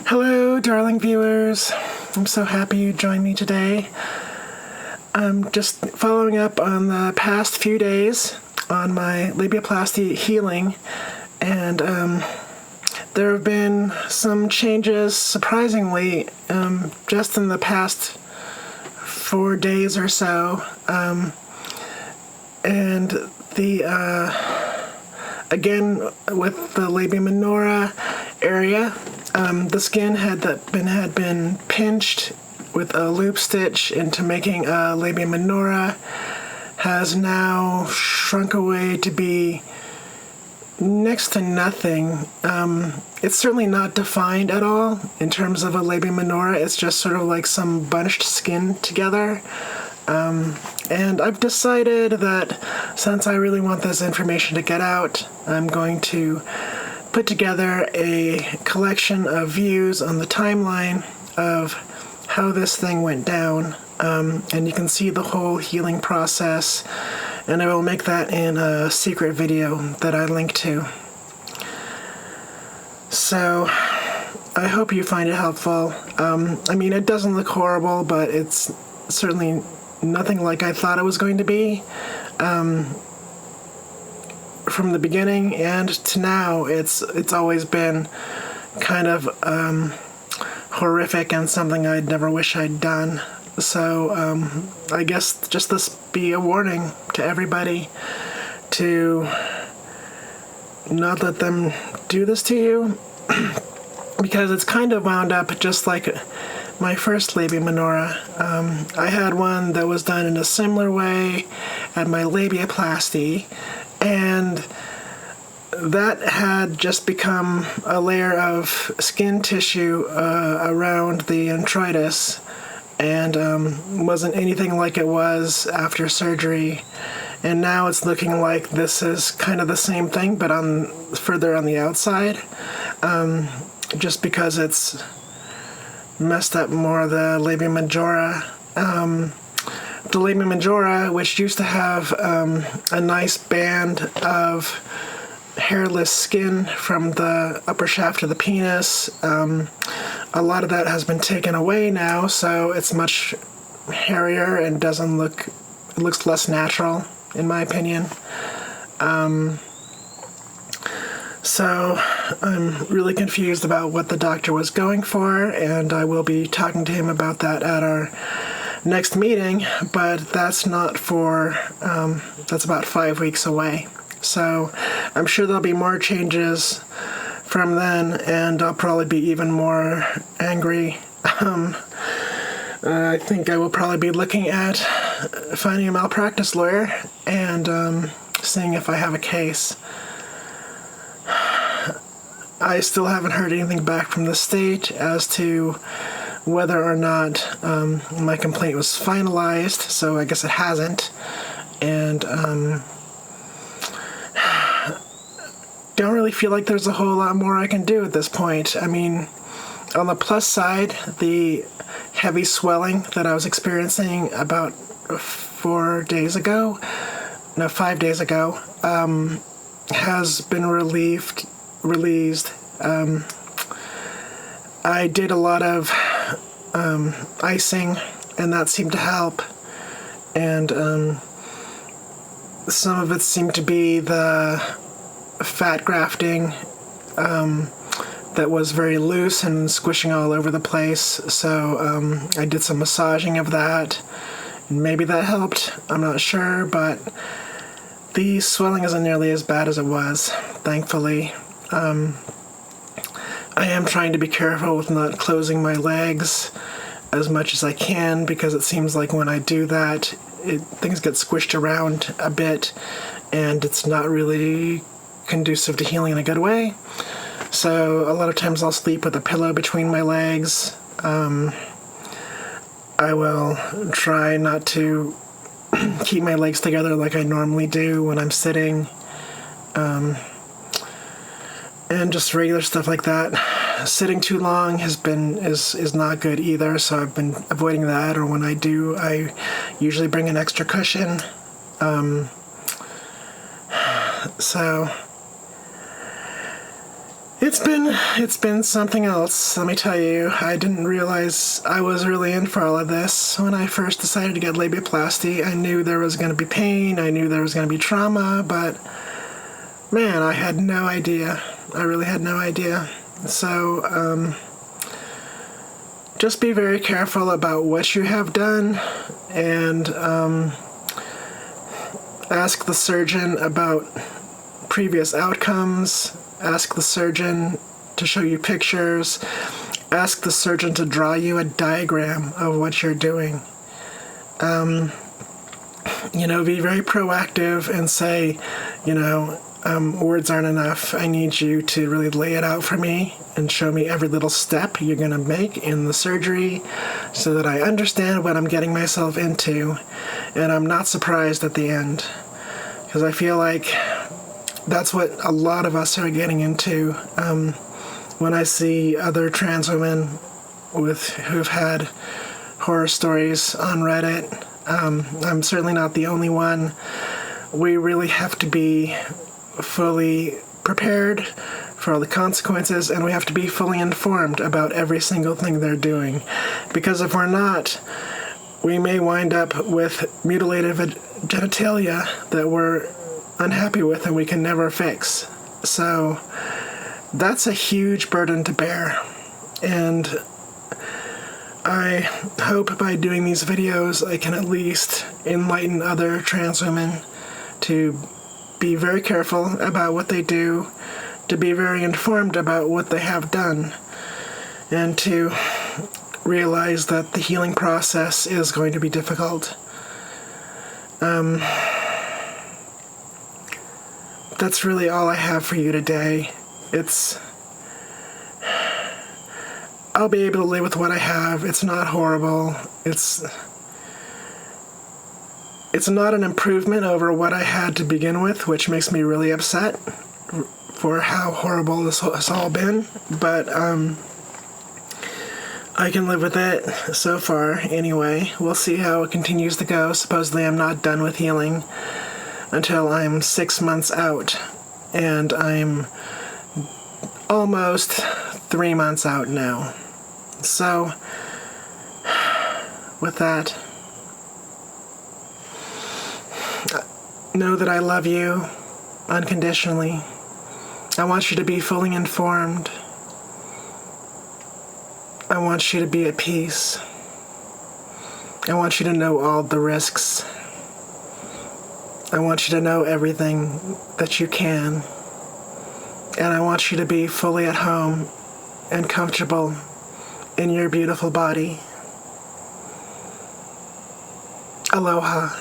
Hello, darling viewers. I'm so happy you joined me today. I'm just following up on the past few days on my labiaplasty healing, and there have been some changes, surprisingly, just in the past 4 days or so. And again, with the labia minora area, the skin had been pinched with a loop stitch into making a labia minora, has now shrunk away to be next to nothing. It's certainly not defined at all in terms of a labia minora. It's just sort of like some bunched skin together. And I've decided that since I really want this information to get out, I'm going to put together a collection of views on the timeline of how this thing went down. And you can see the whole healing process, and I will make that in a secret video that I link to. So I hope you find it helpful. It doesn't look horrible, but it's certainly nothing like I thought it was going to be. From the beginning and to now, it's always been kind of horrific and something I'd never wish I'd done. So I guess just this be a warning to everybody to not let them do this to you, because it's kind of wound up just like my first labia minora. I had one that was done in a similar way at my labiaplasty, and that had just become a layer of skin tissue around the introitus, and wasn't anything like it was after surgery. And now it's looking like this is kind of the same thing, but further on the outside, just because it's messed up more of the labia majora. The labia majora, which used to have a nice band of hairless skin from the upper shaft of the penis, a lot of that has been taken away now, so it's much hairier and it looks less natural, in my opinion. So I'm really confused about what the doctor was going for, and I will be talking to him about that at our next meeting, but that's not for, that's about 5 weeks away. So I'm sure there'll be more changes from then, and I'll probably be even more angry. I think I will probably be looking at finding a malpractice lawyer and seeing if I have a case. I still haven't heard anything back from the state as to whether or not my complaint was finalized, so I guess it hasn't. And don't really feel like there's a whole lot more I can do at this point. I mean, on the plus side, the heavy swelling that I was experiencing about 5 days ago, has been released. I did a lot of icing, and that seemed to help. And some of it seemed to be the fat grafting that was very loose and squishing all over the place. So I did some massaging of that, and maybe that helped. I'm not sure, but the swelling isn't nearly as bad as it was, thankfully. I am trying to be careful with not closing my legs as much as I can, because it seems like when I do that, things get squished around a bit, and it's not really conducive to healing in a good way. So a lot of times I'll sleep with a pillow between my legs. I will try not to keep my legs together like I normally do when I'm sitting. And just regular stuff like that. Sitting too long is not good either, so I've been avoiding that, or when I do, I usually bring an extra cushion. So It's been something else, let me tell you. I didn't realize I was really in for all of this. When I first decided to get labiaplasty, I knew there was going to be pain, I knew there was going to be trauma, but man, I had no idea. I really had no idea. So, just be very careful about what you have done, and ask the surgeon about previous outcomes. Ask the surgeon to show you pictures. Ask the surgeon to draw you a diagram of what you're doing. Be very proactive and say, words aren't enough. I need you to really lay it out for me and show me every little step you're going to make in the surgery so that I understand what I'm getting myself into and I'm not surprised at the end. Because I feel like that's what a lot of us are getting into. When I see other trans women who've had horror stories on Reddit, I'm certainly not the only one. We really have to be fully prepared for all the consequences, and we have to be fully informed about every single thing they're doing. Because if we're not, we may wind up with mutilated genitalia that we're unhappy with and we can never fix. So that's a huge burden to bear. And I hope by doing these videos I can at least enlighten other trans women to be very careful about what they do, to be very informed about what they have done, and to realize that the healing process is going to be difficult. That's really all I have for you today. I'll be able to live with what I have. It's not horrible. It's not an improvement over what I had to begin with, which makes me really upset for how horrible this has all been. But I can live with it so far anyway. We'll see how it continues to go. Supposedly I'm not done with healing until I'm 6 months out, and I'm almost 3 months out now. So, with that, know that I love you unconditionally. I want you to be fully informed. I want you to be at peace. I want you to know all the risks. I want you to know everything that you can. And I want you to be fully at home and comfortable in your beautiful body. Aloha.